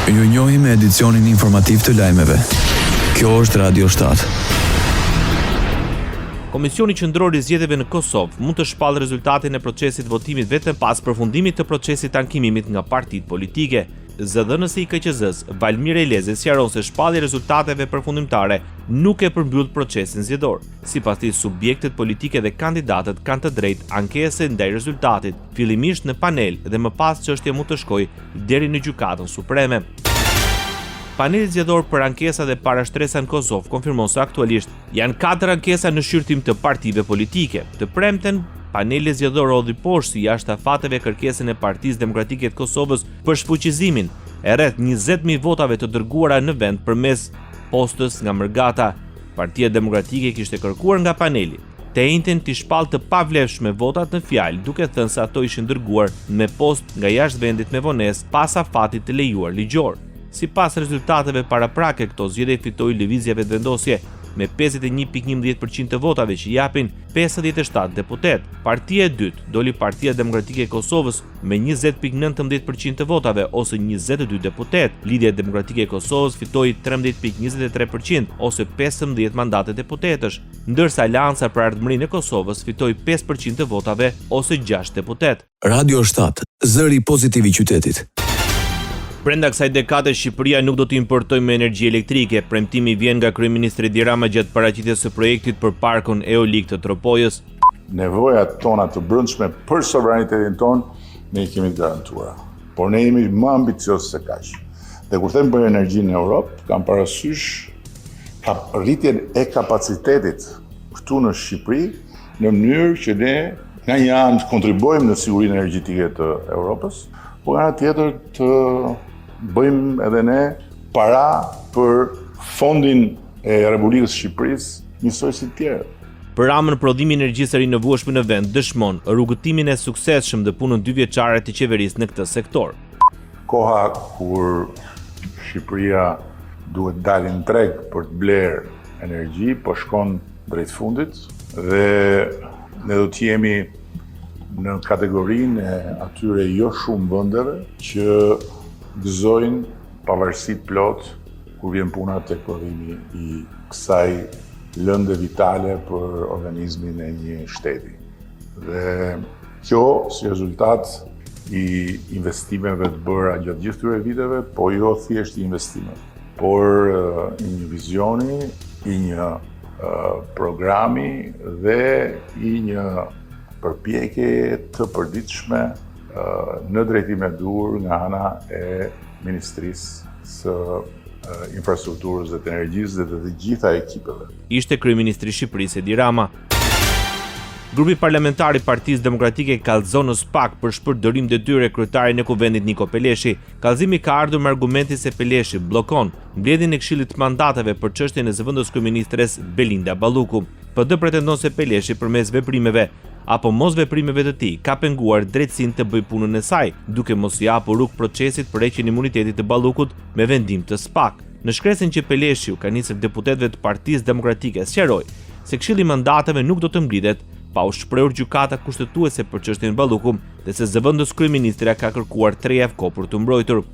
Ju njohim me edicionin informativ të lajmeve. Kjo është Radio 7. Komisioni Qendror i Zgjedhjeve në Kosovë mund të shpallë rezultatin e procesit votimit vetëm pas përfundimit të procesit ankimimit nga partitë politike. Zëdhënësi i KQZ-s, Valmir Elezi, sqaron se shpallja e rezultateve përfundimtare nuk e përmbyll procesin zgjedhor. Sipas tij, subjektet politike dhe kandidatët kanë të drejtë ankese ndaj rezultatit, fillimisht në panel dhe më pas çështja mund të shkojë deri në Gjykatën Supreme. Paneli zgjedhor për ankesa dhe parashtresa në Kosovë konfirmon se aktualisht janë 4 ankesa në shqyrtim të partive politike. Të premten, paneli zgjedhor hodhi poshtë si jashtëfateve kërkesën e Partisë Demokratike të Kosovës për shfuqizimin e rreth 20.000 votave të dërguara në vend përmes postës nga Mërgata. Partia Demokratike kishte kërkuar nga paneli të njëjtën të shpallë të pavlefshme votat në fjalë, duke thënë se ato ishin dërguar me postë nga jashtë vendit me vonesë pas afatit të lejuar ligjor. Sipas rezultateve paraprake, këto zgjedhje fitoi lëvizja vetëvendosje me 51.11% të votave që japin 57 deputet. Partia e dytë doli Partia Demokratike e Kosovës me 20.19% të votave ose 22 deputet. Lidhja Demokratike e Kosovës fitoi 13.23% ose 15 mandate deputetësh, ndërsa Aleanca për Ardhmërinë e Kosovës fitoi 5% të votave ose 6 deputet. Radio 7, zëri pozitiv i qytetit. Brenda kësaj dekade Shqipëria nuk do të importojë me energji elektrike. Premtimi vjen nga kryeministri Edi Rama gjatë paraqitjes së projektit për parkun eolik të Tropojës. Nevojat tona të brendshme për sovranitetin ton ne i kemi garantuar. Por ne jemi më ambiciozë se kaq. Dhe kur them për energjinë në Europë, kam parasysh rritjen e kapacitetit këtu në Shqipëri në mënyrë që ne nga një anë kontribuojmë në sigurinë energjetike të Europës, por nga tjetër të bëjmë edhe ne para për fondin e Republikës Shqipërisë njësoj si të tjerë. Për Ramën, prodhimi i energjisë së rinovueshme në vend dëshmon rrugëtimin e suksesshëm të punën 2 vjeçare të qeverisë në këtë sektor. Koha kur Shqipëria duhet dalë në treg për të blerë energji, po shkon drejt fundit dhe ne do të jemi në kategorinë e atyre jo shumë vendeve që gëzojnë pavarësitë plot kur vjen puna tek prodhimi i kësaj lënde vitale për organizmin e një shteti. Dhe kjo si rezultat i investimeve të bëra gjatë gjithë këtyre viteve, po jo thjesht i investimeve, por i një vizioni, i një programi dhe i një përpjekje të përditshme në drejtim e dur nga ana e Ministrisë së Infrastrukturës dhe të Energjisë dhe të gjitha ekipeve. Ishte kryeministri i Shqipërisë Edi Rama. Grupi parlamentar i Partisë Demokratike kallëzon në SPAK për shpërdorim detyre kryetarin e Kuvendit Niko Peleshi. Kallëzimi ka ardhur me argumentin se Peleshi bllokon mbledhjen e Këshillit të Mandateve për çështjen e zëvendës kryeministres Belinda Balluku. PD pretendon se Peleshi përmes veprimeve apo mos veprimeve të tij ka penguar drejtësinë të bëjë punën e saj, duke mos i hapur rrugë procesit për heqjen e imunitetit të Ballukut me vendim të SPAK. Në shkresën që Peleshi u ka nisur deputetëve të Partisë Demokratike sqaroi se Këshilli i Mandateve nuk do të mblidhet pa u shprehur gjykata kushtetuese për çështjen e Ballukut dhe se zëvendës kryeministra ka kërkuar 3 javë kohë për të mbrojtur.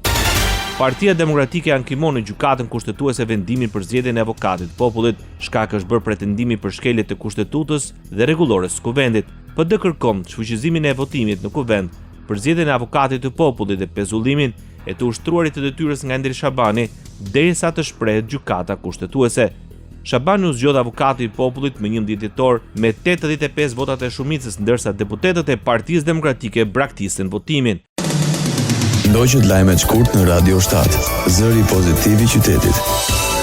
Partia Demokratike ankimon në gjykatën kushtetuese vendimin për zgjedhjen e avokatit të popullit, shkak është bërë pretendimi për shkelje të kushtetutës dhe rregullores së kuvendit. PD kërkon shfuqizimin e votimit në kuvend për zgjedhjen e avokatit të popullit dhe pezullimin e të ushtruarit të detyrës nga Ender Shabani derisa të shprehet gjykata kushtetuese. Shabani u zgjodh avokati i popullit më 11 dhjetor me 85 votat e shumicës, ndërsa deputetët e Partisë Demokratike braktisën votimin. Ndoqët lajmet shkurt në Radio 7, zëri pozitiv i qytetit.